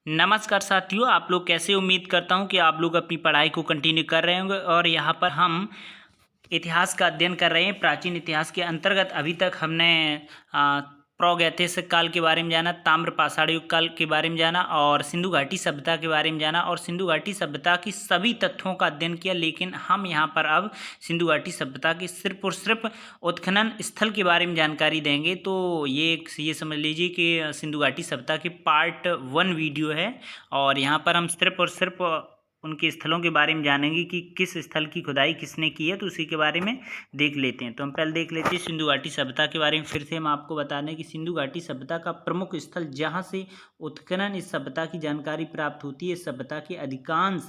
नमस्कार साथियों, आप लोग कैसे? उम्मीद करता हूँ कि आप लोग अपनी पढ़ाई को कंटिन्यू कर रहे होंगे। और यहाँ पर हम इतिहास का अध्ययन कर रहे हैं। प्राचीन इतिहास के अंतर्गत अभी तक हमने प्रागैतिहासिक काल के बारे में जाना, ताम्र पाषाण युग काल के बारे में जाना और सिंधु घाटी सभ्यता के बारे में जाना और सिंधु घाटी सभ्यता की सभी तथ्यों का अध्ययन किया। लेकिन हम यहाँ पर अब सिंधु घाटी सभ्यता की सिर्फ और सिर्फ उत्खनन स्थल के बारे में जानकारी देंगे। तो ये समझ लीजिए कि सिंधु घाटी सभ्यता की पार्ट 1 वीडियो है और यहाँ पर हम सिर्फ और सिर्फ उनके स्थलों के बारे में जानेंगे कि किस स्थल की खुदाई किसने की है। तो उसी के बारे में देख लेते हैं। तो हम पहले देख लेते हैं सिंधु घाटी सभ्यता के बारे में। फिर से हम आपको बता दें कि सिंधु घाटी सभ्यता का प्रमुख स्थल जहाँ से उत्खनन इस सभ्यता की जानकारी प्राप्त होती है, सभ्यता के अधिकांश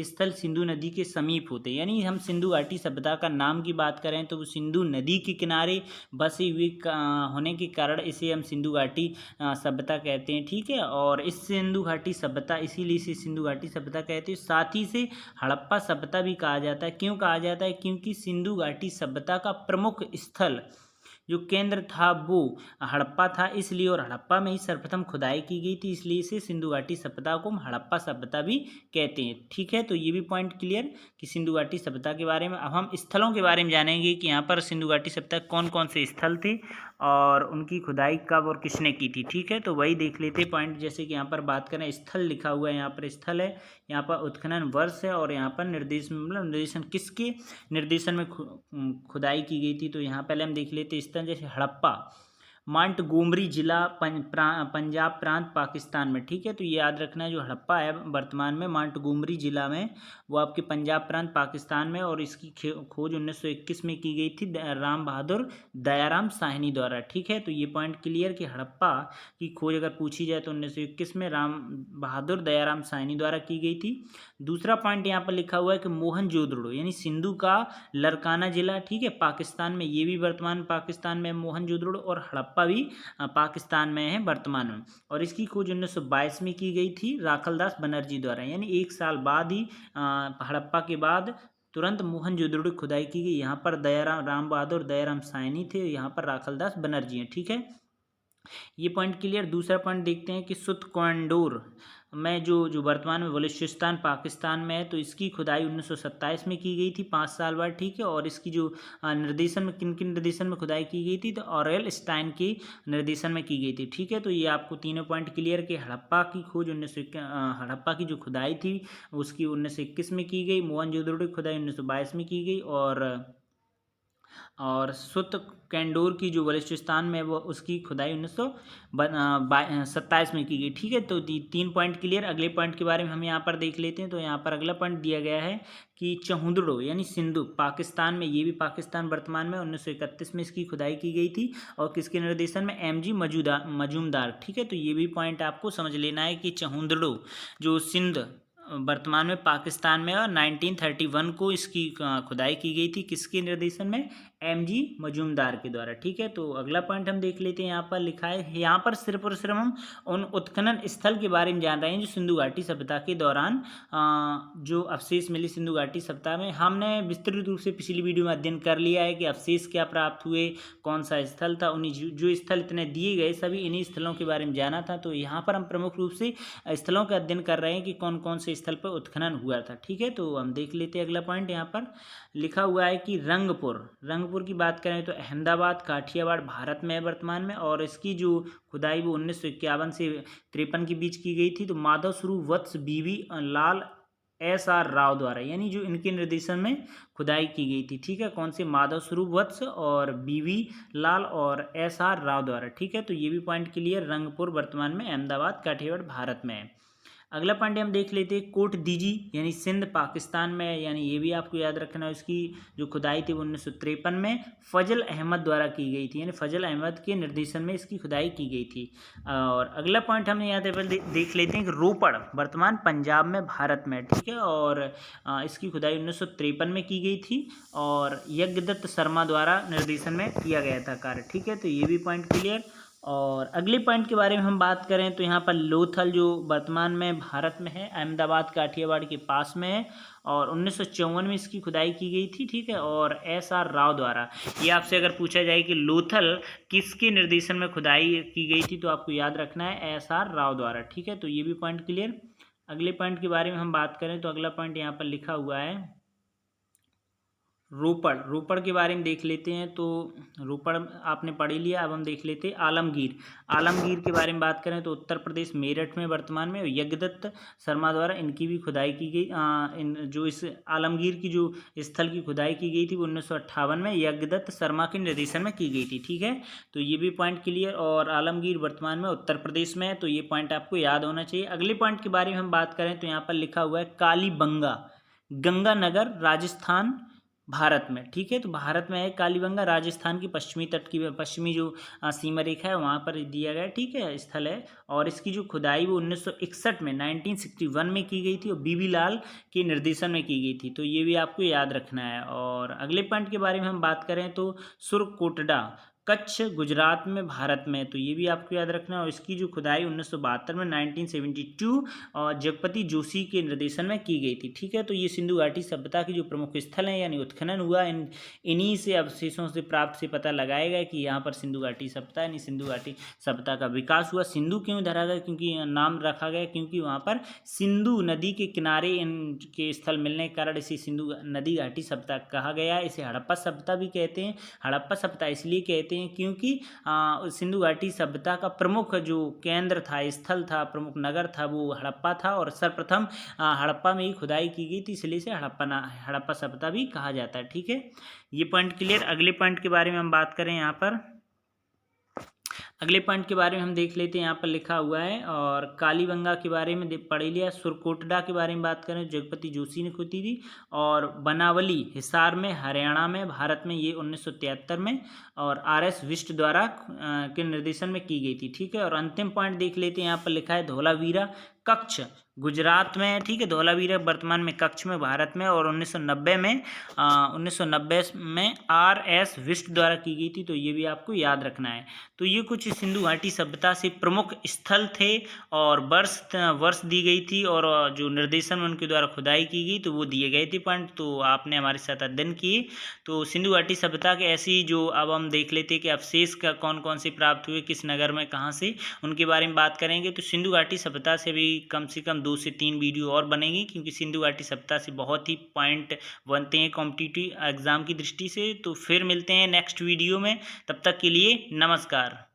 स्थल सिंधु नदी के समीप होते हैं। यानी हम सिंधु घाटी सभ्यता का नाम की बात करें तो वो सिंधु नदी के किनारे बसी हुई होने के कारण इसे हम सिंधु घाटी सभ्यता कहते हैं। ठीक है, और इस सिंधु घाटी सभ्यता इसीलिए इसे सिंधु घाटी सभ्यता कहते हैं। साथ ही से हड़प्पा सभ्यता भी कहा जाता है। क्यों कहा जाता है? क्योंकि सिंधु घाटी सभ्यता का प्रमुख स्थल जो केंद्र था वो हड़प्पा था, इसलिए, और हड़प्पा में ही सर्वप्रथम खुदाई की गई थी, इसलिए इसे सिंधु घाटी सभ्यता को हम हड़प्पा सभ्यता भी कहते हैं। ठीक है, तो ये भी पॉइंट क्लियर कि सिंधु घाटी सभ्यता के बारे में। अब हम स्थलों के बारे में जानेंगे कि यहाँ पर सिंधु घाटी सभ्यता कौन कौन से स्थल थे और उनकी खुदाई कब और किसने की थी। ठीक है, तो वही देख लेते पॉइंट। जैसे कि यहाँ पर बात करें, स्थल लिखा हुआ है, यहाँ पर स्थल है, यहाँ पर उत्खनन वर्ष है और यहाँ पर निर्देशन किसके निर्देशन में खुदाई की गई थी। तो यहाँ पहले हम देख लेते स्थल। जैसे हड़प्पा मांटगोमरी जिला पंजाब प्रांत पाकिस्तान में। ठीक है, तो ये याद रखना है, जो हड़प्पा है वर्तमान में मांटगोमरी जिला में, वो आपके पंजाब प्रांत पाकिस्तान में, और इसकी खोज 1921 में की गई थी राम बहादुर दयाराम साहनी द्वारा। ठीक है, तो ये पॉइंट क्लियर कि हड़प्पा की खोज अगर पूछी जाए तो 1921 में राम बहादुर दयाराम साहनी द्वारा की गई थी। दूसरा पॉइंट यहाँ पर लिखा हुआ है कि मोहनजोदड़ो यानी सिंधु का लरकाना जिला, ठीक है, पाकिस्तान में, ये भी वर्तमान पाकिस्तान में मोहनजोदड़ो, और हड़प्पा भी पाकिस्तान में है वर्तमान में। और इसकी खोज 1922 में की गई थी राखलदास बनर्जी द्वारा। यानी 1 साल बाद ही हड़प्पा के बाद तुरंत मोहनजोदड़ो की खुदाई की गई। यहाँ पर राम बहादुर दयाराम साहनी थे, यहाँ पर राखलदास बनर्जी हैं। ठीक है, ये पॉइंट क्लियर। दूसरा पॉइंट देखते हैं कि सुतकोंडोर में जो वर्तमान में बलूचिस्तान पाकिस्तान में है, तो इसकी खुदाई 1927 में की गई थी, 5 साल बाद। ठीक है, और इसकी जो निर्देशन में किन किन निर्देशन में खुदाई की गई थी, तो ऑरेल स्टाइन की निर्देशन में की गई थी। ठीक है, तो ये आपको तीनों पॉइंट क्लियर कि हड़प्पा की खोज हड़प्पा की जो खुदाई थी उसकी 1921 में की गई, मोहनजोदड़ो की खुदाई 1922 में की गई, और सुत कैंडोर की जो बलूचिस्तान में वो उसकी खुदाई 1927 में की गई। ठीक है, तो 3 पॉइंट क्लियर। अगले पॉइंट के बारे में हम यहाँ पर देख लेते हैं। तो यहाँ पर अगला पॉइंट दिया गया है कि चहुंदड़ो यानी सिंधु पाकिस्तान में, ये भी पाकिस्तान वर्तमान में, 1931 में इसकी खुदाई की गई थी और किसके निर्देशन में? MG मजूमदार। ठीक है, तो ये भी पॉइंट आपको समझ लेना है कि चहुंदड़ो जो सिंध वर्तमान में पाकिस्तान में, और 1931 को इसकी खुदाई की गई थी, किसके निर्देशन में? MG मजूमदार के द्वारा। ठीक है, तो अगला पॉइंट हम देख लेते हैं। यहाँ पर लिखा है, यहाँ पर सिर्फ और सिर्फ हम उन उत्खनन स्थल के बारे में जान रहे हैं जो सिंधु घाटी सभ्यता के दौरान जो अवशेष मिले सिंधु घाटी सभ्यता में। हमने विस्तृत रूप से पिछली वीडियो में अध्ययन कर लिया है कि अवशेष क्या प्राप्त हुए, कौन सा स्थल था, उन्हीं जो स्थल इतने दिए गए सभी इन्हीं स्थलों के बारे में जाना था। तो यहाँ पर हम प्रमुख रूप से स्थलों का अध्ययन कर रहे हैं कि कौन कौन से स्थल पर उत्खनन हुआ था। ठीक है, तो हम देख लेते हैं अगला पॉइंट। यहाँ पर लिखा हुआ है कि रंगपुर की बात करें तो अहमदाबाद काठियावाड़ भारत में है वर्तमान में, और इसकी जो खुदाई वो 1951 से 53 के बीच की गई थी। तो माधव स्वरूप वत्स बीवी लाल SR राव द्वारा, यानी जो इनके निर्देशन में खुदाई की गई थी। ठीक है, कौन से? माधव स्वरूप वत्स और बीवी लाल और SR राव द्वारा। ठीक है, तो ये भी पॉइंट क्लियर। रंगपुर वर्तमान में अहमदाबाद काठियावाड़ भारत में है। अगला पॉइंट हम देख लेते हैं कोट दीजी यानी सिंध पाकिस्तान में है, यानी ये भी आपको याद रखना है। उसकी जो खुदाई थी वो 1953 में फजल अहमद द्वारा की गई थी, यानी फजल अहमद के निर्देशन में इसकी खुदाई की गई थी। और अगला पॉइंट हमने यहाँ देख लेते हैं कि रोपड़ वर्तमान पंजाब में भारत में। ठीक है, और इसकी खुदाई 1953 में की गई थी और यज्ञदत्त शर्मा द्वारा निर्देशन में किया गया था कार्य। ठीक है, तो ये भी पॉइंट क्लियर। और अगले पॉइंट के बारे में हम बात करें तो यहाँ पर लोथल जो वर्तमान में भारत में है, अहमदाबाद काठियावाड़ के पास में है और 1954 में इसकी खुदाई की गई थी, ठीक है। और SR राव द्वारा, ये आपसे अगर पूछा जाए कि लोथल किसके निर्देशन में खुदाई की गई थी तो आपको याद रखना है SR राव द्वारा, ठीक है। तो ये भी पॉइंट क्लियर। अगले पॉइंट के बारे में हम बात करें तो अगला पॉइंट यहाँ पर लिखा हुआ है रोपड़ के बारे में देख लेते हैं। तो रोपड़ आपने पढ़ ही लिया, अब हम देख लेते हैं आलमगीर के बारे में बात करें तो उत्तर प्रदेश मेरठ में वर्तमान में यज्ञदत्त शर्मा द्वारा इनकी भी खुदाई की गई। जो इस आलमगीर की जो स्थल की खुदाई की गई थी वो 1958 में यज्ञदत्त शर्मा के निर्देशन में की गई थी, ठीक है। तो ये भी पॉइंट क्लियर। और आलमगीर वर्तमान में उत्तर प्रदेश में है, तो ये पॉइंट आपको याद होना चाहिए। अगले पॉइंट के बारे में हम बात करें तो यहाँ पर लिखा हुआ है कालीबंगा, गंगानगर, राजस्थान, भारत में, ठीक है। तो भारत में है कालीबंगा, राजस्थान की पश्चिमी तट की पश्चिमी जो सीमा रेखा है वहाँ पर दिया गया है, ठीक है, स्थल है। और इसकी जो खुदाई वो 1961 में 1961 में की गई थी और बीबी लाल के निर्देशन में की गई थी, तो ये भी आपको याद रखना है। और अगले पॉइंट के बारे में हम बात करें तो सुरकोटडा, कच्छ, गुजरात में, भारत में, तो ये भी आपको याद रखना है। और इसकी जो खुदाई 1972 में 1972 और जगपति जोशी के निर्देशन में की गई थी, ठीक है। तो ये सिंधु घाटी सभ्यता की जो प्रमुख स्थल हैं यानी उत्खनन हुआ इन्हीं से अवशेषों से प्राप्त से पता लगाया गया कि यहाँ पर सिंधु घाटी सभ्यता यानी सिंधु घाटी सभ्यता का विकास हुआ। सिंधु क्यों धरा गया, क्योंकि नाम रखा गया क्योंकि वहाँ पर सिंधु नदी के किनारे इनके स्थल मिलने के कारण इसे सिंधु नदी घाटी सभ्यता कहा गया। इसे हड़प्पा सभ्यता भी कहते हैं। हड़प्पा सभ्यता इसलिए कहते हैं क्योंकि सिंधु घाटी सभ्यता का प्रमुख जो केंद्र था, स्थल था, प्रमुख नगर था वो हड़प्पा था और सर्वप्रथम हड़प्पा में ही खुदाई की गई थी, इसलिए इसे हड़प्पा सभ्यता भी कहा जाता है, ठीक है। ये पॉइंट क्लियर। अगले पॉइंट के बारे में हम बात करें, यहाँ पर अगले पॉइंट के बारे में हम देख लेते हैं। यहाँ पर लिखा हुआ है और कालीबंगा के बारे में पढ़ लिया। सुरकोटडा के बारे में बात करें जगपति जोशी ने खोदी थी। और बनावली हिसार में, हरियाणा में, भारत में, ये 1973 में और RS विष्ट द्वारा के निर्देशन में की गई थी, ठीक है। और अंतिम पॉइंट देख लेते हैं। यहाँ पर लिखा है धौलावीरा, कच्छ, गुजरात में, ठीक है। धौलावीरा वर्तमान में कच्छ में, भारत में, और 1990 में RS विष्ट द्वारा की गई थी, तो ये भी आपको याद रखना है। तो ये कुछ सिंधु घाटी सभ्यता से प्रमुख स्थल थे और वर्ष दी गई थी और जो निर्देशन में उनके द्वारा खुदाई की गई तो वो दिए गए थे पॉइंट, तो आपने हमारे साथ अध्ययन किए। तो सिंधु घाटी सभ्यता के ऐसी जो अब हम देख लेते हैं कि अवशेष का कौन कौन से प्राप्त हुए, किस नगर में, कहाँ से, उनके बारे में बात करेंगे। तो सिंधु घाटी सभ्यता से भी कम से कम 2 से 3 वीडियो और बनेंगी क्योंकि सिंधु घाटी सभ्यता से बहुत ही पॉइंट बनते हैं कॉम्पिटिटिव एग्जाम की दृष्टि से। तो फिर मिलते हैं नेक्स्ट वीडियो में, तब तक के लिए नमस्कार।